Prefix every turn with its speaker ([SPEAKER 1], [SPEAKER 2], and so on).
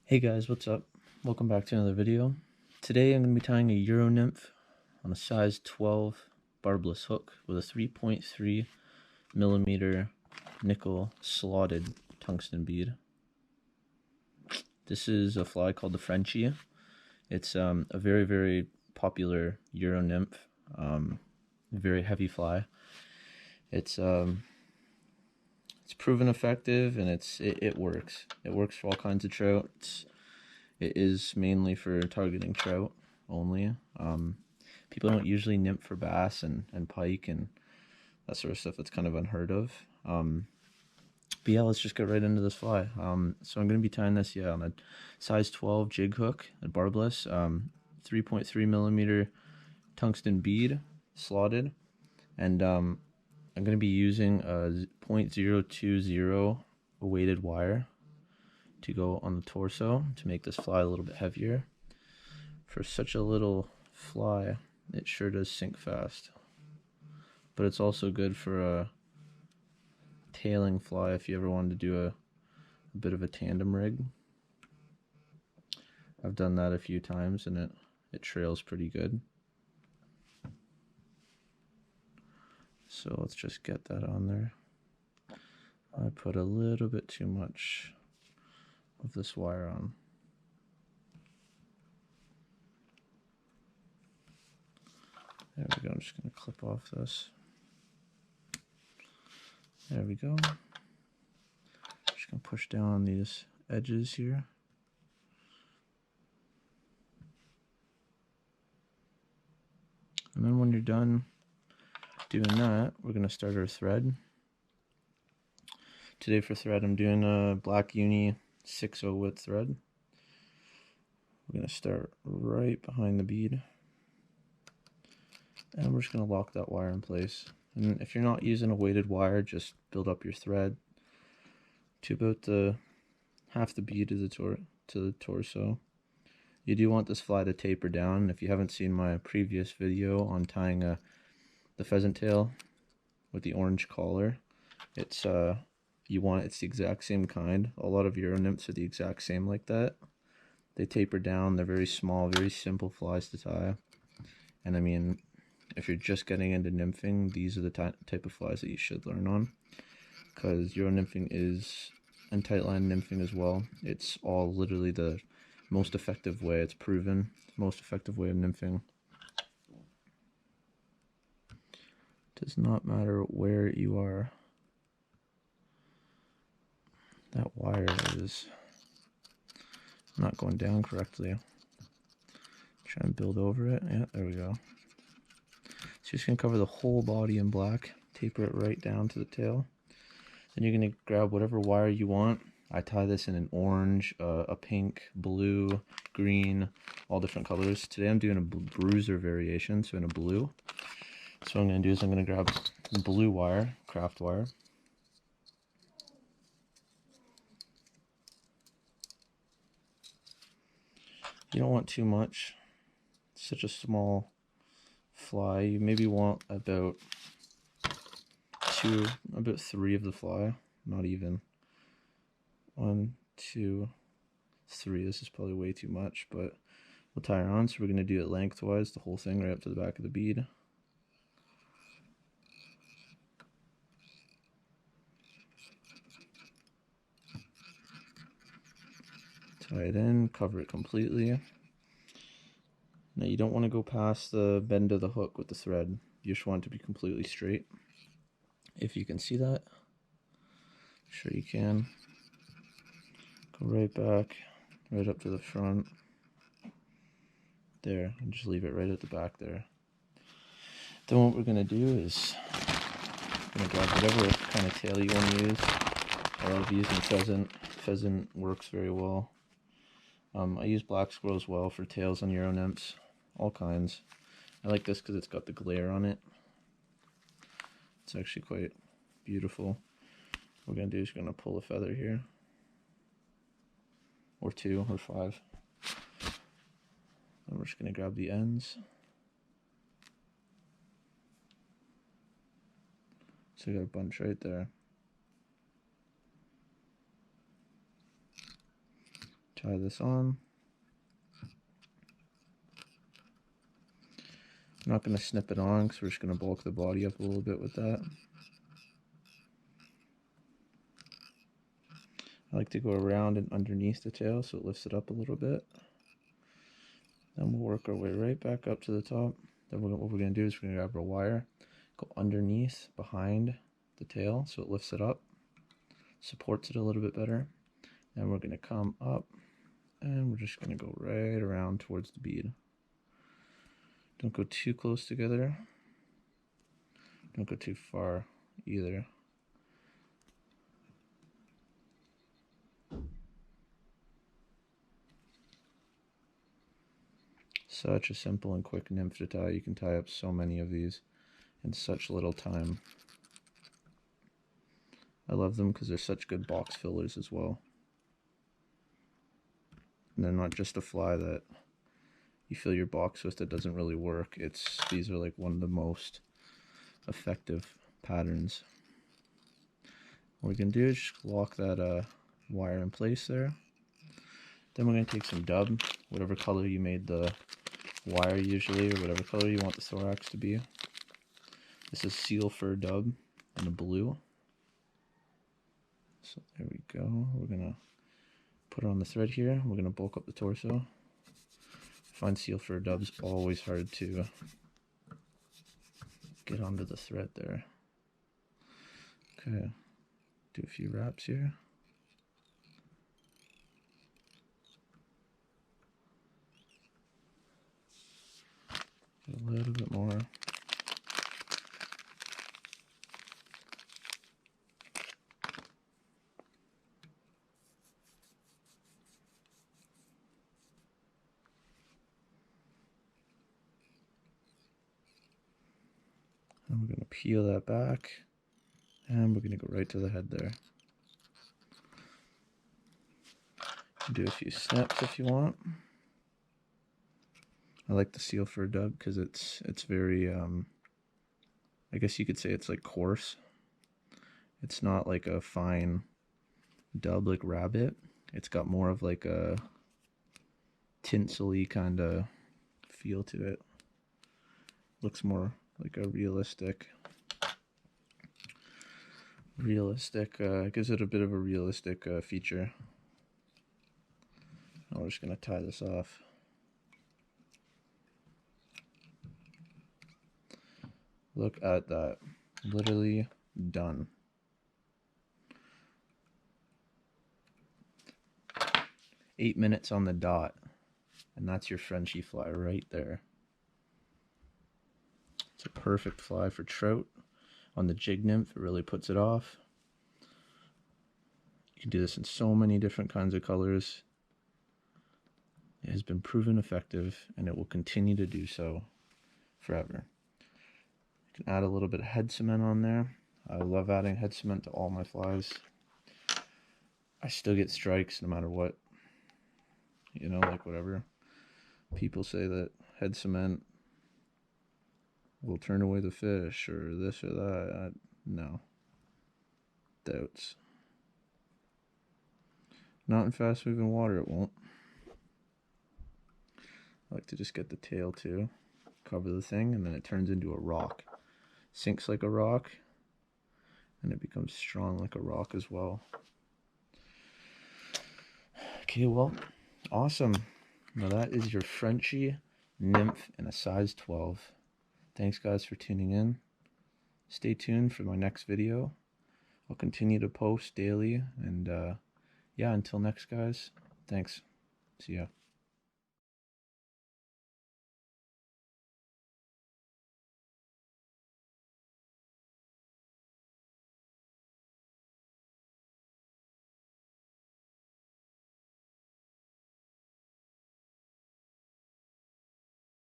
[SPEAKER 1] Hey guys, what's up? Welcome back to another video. Today I'm going to be tying a Euro Nymph on a size 12 barbless hook with a 3.3 millimeter nickel slotted tungsten bead. This is a fly called the Frenchie. It's a very popular Euro Nymph, very heavy fly. It's proven effective, and it works. It works for all kinds of trout. It is mainly for targeting trout only. People don't usually nymph for bass and pike and that sort of stuff. That's kind of unheard of. But yeah, let's just get right into this fly. So I'm going to be tying this, on a size 12 jig hook at Barbless, 3.3 millimeter tungsten bead slotted, and I'm going to be using a 0.020 weighted wire to go on the torso to make this fly a little bit heavier. For such a little fly, it sure does sink fast. But it's also good for a tailing fly if you ever wanted to do a bit of a tandem rig. I've done that a few times and it trails pretty good. So let's just get that on there. I put a little bit too much of this wire on. There we go. I'm just going to clip off this. There we go. Just going to push down on these edges here. And then when you're done doing that, we're going to start our thread. Today for thread, I'm doing a black uni 6/0 width thread. We're going to start right behind the bead. And we're just going to lock that wire in place. And if you're not using a weighted wire, just build up your thread to about half the bead to the torso. You do want this fly to taper down. If you haven't seen my previous video on tying the pheasant tail with the orange collar, it's the exact same kind. A lot of Euro nymphs are the exact same like that. They taper down. They're very small, very simple flies to tie. And I mean, if you're just getting into nymphing, these are the type of flies that you should learn on, because Euro nymphing and tightline nymphing as well. It's all literally the most effective way. It's proven most effective way of nymphing. Does not matter where you are. That wire is not going down correctly. Try and build over it. Yeah, there we go. So you're just going to cover the whole body in black, taper it right down to the tail. Then you're going to grab whatever wire you want. I tie this in an orange, a pink, blue, green, all different colors. Today I'm doing a bruiser variation, so in a blue. So what I'm going to do is I'm going to grab blue wire, craft wire. You don't want too much. It's such a small fly. You maybe want about 3 of the fly, not even. 1, 2, 3. This is probably way too much, but we'll tie her on. So we're going to do it lengthwise, the whole thing right up to the back of the bead. Tie it in, cover it completely. Now you don't want to go past the bend of the hook with the thread. You just want it to be completely straight. If you can see that, I'm sure you can. Go right back, right up to the front. There, and just leave it right at the back there. Then what we're going to do is gonna grab whatever kind of tail you want to use. I love using pheasant. Pheasant works very well. I use black squirrel as well for tails on Euro nymphs, all kinds. I like this because it's got the glare on it. It's actually quite beautiful. What we're gonna do is we're gonna pull a feather here, or 2 or 5. And we're just gonna grab the ends. So we got a bunch right there. Tie this on. I'm not going to snip it on because we're just going to bulk the body up a little bit with that. I like to go around and underneath the tail so it lifts it up a little bit. Then we'll work our way right back up to the top. Then what we're going to do is we're going to grab our wire, go underneath, behind the tail so it lifts it up, supports it a little bit better. Then we're going to come up and we're just going to go right around towards the bead. Don't go too close together. Don't go too far either. Such a simple and quick nymph to tie. You can tie up so many of these in such little time. I love them because they're such good box fillers as well. And they're not just a fly that you fill your box with that doesn't really work. These are like one of the most effective patterns. What we're going to do is just lock that wire in place there. Then we're going to take some dub, whatever color you made the wire usually, or whatever color you want the thorax to be. This is seal fur dub in a blue. So there we go. We're going to put it on the thread here. We're going to bulk up the torso. I find seal fur dubs always hard to get onto the thread there. Okay, do a few wraps here. Get a little bit more. And we're going to peel that back, and we're going to go right to the head there. Do a few snaps if you want. I like the seal fur dub because it's very, I guess you could say it's like coarse. It's not like a fine dub like rabbit. It's got more of like a tinsel-y kind of feel to it. Looks more like a realistic, gives it a bit of a realistic feature. Now we're just going to tie this off. Look at that. Literally done. Eight minutes on the dot. And that's your Frenchie fly right there. It's a perfect fly for trout. On the jig nymph, it really puts it off. You can do this in so many different kinds of colors. It has been proven effective, and it will continue to do so forever. You can add a little bit of head cement on there. I love adding head cement to all my flies. I still get strikes no matter what. You know, like whatever. People say that head cement will turn away the fish or this or that. No. Doubts. Not in fast moving water, it won't. I like to just get the tail too, cover the thing, and then it turns into a rock. Sinks like a rock, and it becomes strong like a rock as well. Okay, well, awesome. Now that is your Frenchie nymph in a size 12. Thanks guys for tuning in. Stay tuned for my next video. I'll continue to post daily, and yeah, until next guys, thanks. See ya.